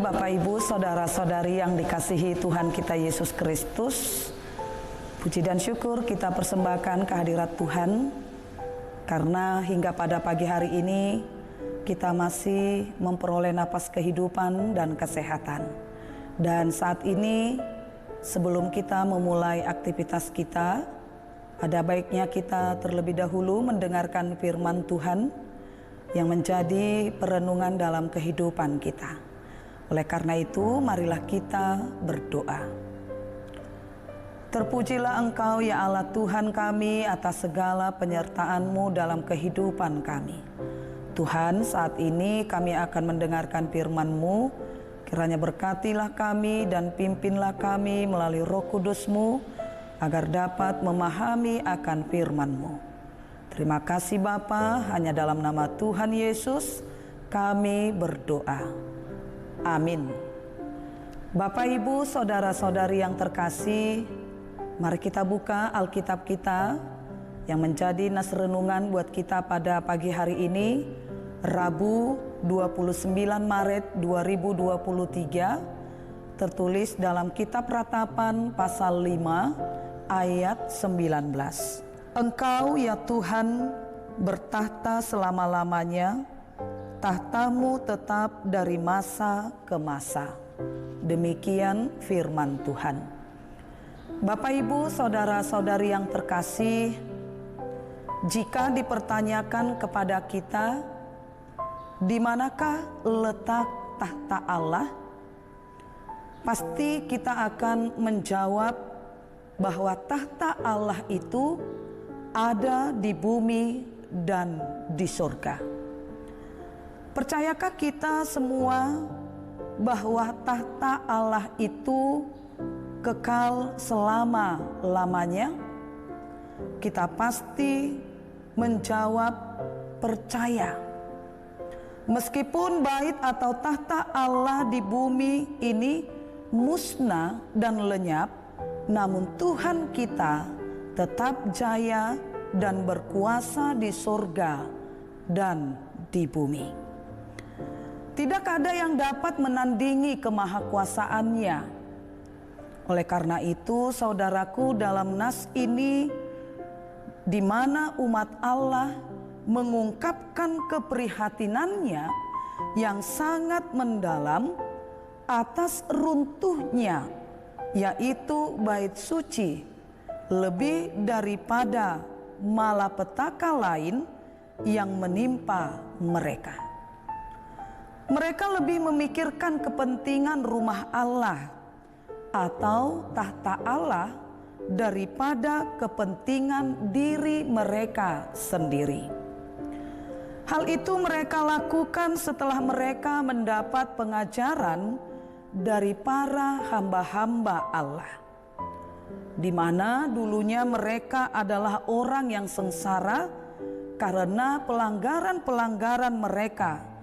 Bapak Ibu, saudara-saudari yang dikasihi Tuhan kita Yesus Kristus, puji dan syukur kita persembahkan kehadirat Tuhan, karena hingga pada pagi hari ini kita masih memperoleh napas kehidupan dan kesehatan. Dan saat ini, sebelum kita memulai aktivitas kita, ada baiknya kita terlebih dahulu mendengarkan firman Tuhan yang menjadi perenungan dalam kehidupan kita. Oleh karena itu, marilah kita berdoa. Terpujilah Engkau ya Allah Tuhan kami atas segala penyertaan-Mu dalam kehidupan kami. Tuhan, saat ini kami akan mendengarkan firman-Mu. Kiranya berkatilah kami dan pimpinlah kami melalui Roh Kudus-Mu agar dapat memahami akan firman-Mu. Terima kasih Bapa, hanya dalam nama Tuhan Yesus kami berdoa. Amin. Bapak, Ibu, saudara-saudari yang terkasih, mari kita buka Alkitab kita yang menjadi nas renungan buat kita pada pagi hari ini, Rabu 29 Maret 2023, tertulis dalam Kitab Ratapan pasal 5 ayat 19. Engkau ya Tuhan bertahta selama-lamanya, tahtamu tetap dari masa ke masa. Demikian firman Tuhan. Bapak, Ibu, saudara-saudari yang terkasih, jika dipertanyakan kepada kita, di manakah letak tahta Allah? Pasti kita akan menjawab bahwa tahta Allah itu ada di bumi dan di surga. Percayakah kita semua bahwa tahta Allah itu kekal selama-lamanya? Kita pasti menjawab percaya. Meskipun bait atau tahta Allah di bumi ini musnah dan lenyap, namun Tuhan kita tetap jaya dan berkuasa di surga dan di bumi. Tidak ada yang dapat menandingi kemahakuasaannya. Oleh karena itu, saudaraku, dalam nas ini, di mana umat Allah mengungkapkan keprihatinannya yang sangat mendalam atas runtuhnya, yaitu bait suci, lebih daripada malapetaka lain yang menimpa mereka. Mereka lebih memikirkan kepentingan rumah Allah atau tahta Allah daripada kepentingan diri mereka sendiri. Hal itu mereka lakukan setelah mereka mendapat pengajaran dari para hamba-hamba Allah, di mana dulunya mereka adalah orang yang sengsara karena pelanggaran-pelanggaran mereka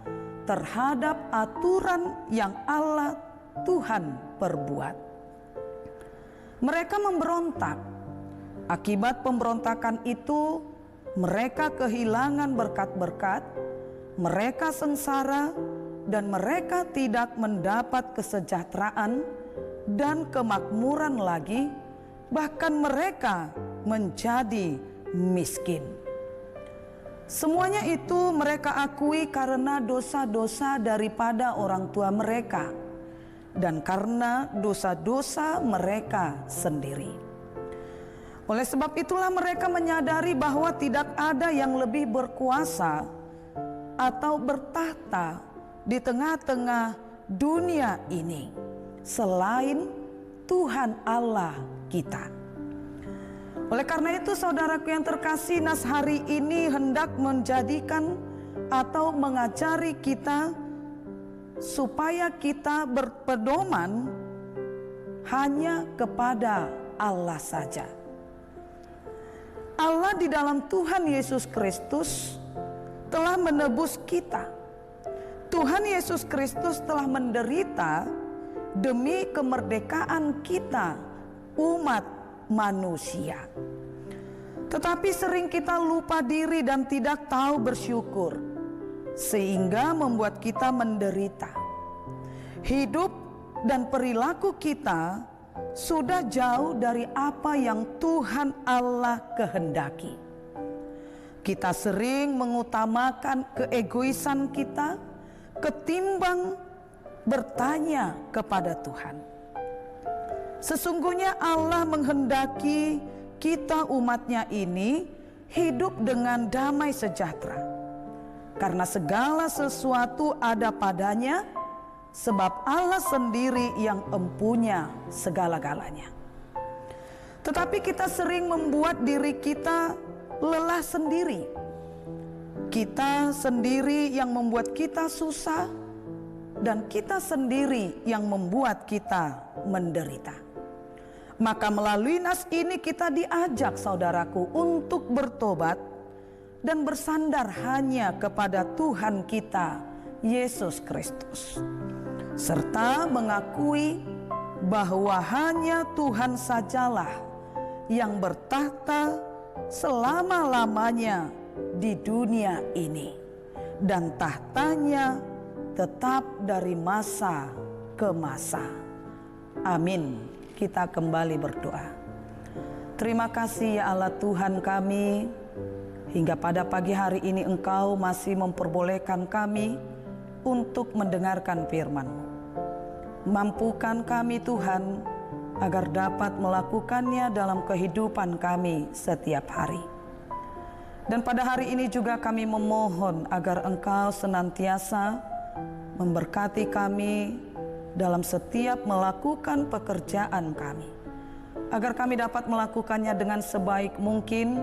terhadap aturan yang Allah Tuhan perbuat. Mereka memberontak. Akibat pemberontakan itu, mereka kehilangan berkat-berkat, mereka sengsara, dan mereka tidak mendapat kesejahteraan dan kemakmuran lagi. Bahkan mereka menjadi miskin. Semuanya itu mereka akui karena dosa-dosa daripada orang tua mereka dan karena dosa-dosa mereka sendiri. Oleh sebab itulah mereka menyadari bahwa tidak ada yang lebih berkuasa atau bertahta di tengah-tengah dunia ini selain Tuhan Allah kita. Oleh karena itu, saudaraku yang terkasih, nas hari ini hendak menjadikan atau mengajari kita supaya kita berpedoman hanya kepada Allah saja. Allah di dalam Tuhan Yesus Kristus telah menebus kita. Tuhan Yesus Kristus telah menderita demi kemerdekaan kita, umat manusia. Tetapi sering kita lupa diri dan tidak tahu bersyukur, sehingga membuat kita menderita. hidup dan perilaku kita sudah jauh dari apa yang Tuhan Allah kehendaki. Kita sering mengutamakan keegoisan kita ketimbang bertanya kepada Tuhan. Sesungguhnya Allah menghendaki kita umatnya ini hidup dengan damai sejahtera. Karena segala sesuatu ada padanya, sebab Allah sendiri yang empunya segala-galanya. Tetapi kita sering membuat diri kita lelah sendiri. Kita sendiri yang membuat kita susah, dan kita sendiri yang membuat kita menderita. Maka melalui nas ini kita diajak, saudaraku, untuk bertobat dan bersandar hanya kepada Tuhan kita, Yesus Kristus, serta mengakui bahwa hanya Tuhan sajalah yang bertahta selama-lamanya di dunia ini, dan tahtanya tetap dari masa ke masa. Amin. Kita kembali berdoa. Terima kasih ya Allah Tuhan kami, hingga pada pagi hari ini Engkau masih memperbolehkan kami untuk mendengarkan firman-Mu. Mampukan kami Tuhan agar dapat melakukannya dalam kehidupan kami setiap hari. Dan pada hari ini juga kami memohon agar Engkau senantiasa memberkati kami dalam setiap melakukan pekerjaan kami, agar kami dapat melakukannya dengan sebaik mungkin,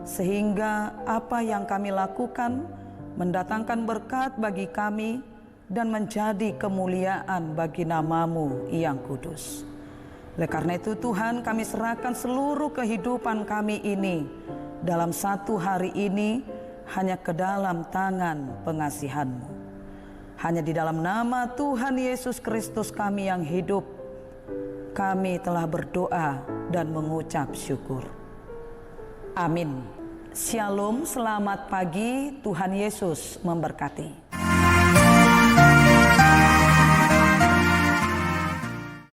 sehingga apa yang kami lakukan mendatangkan berkat bagi kami dan menjadi kemuliaan bagi nama-Mu yang kudus. Oleh karena itu Tuhan, kami serahkan seluruh kehidupan kami ini dalam satu hari ini hanya ke dalam tangan pengasihan-Mu. Hanya di dalam nama Tuhan Yesus Kristus kami yang hidup, kami telah berdoa dan mengucap syukur. Amin. Shalom, selamat pagi, Tuhan Yesus memberkati.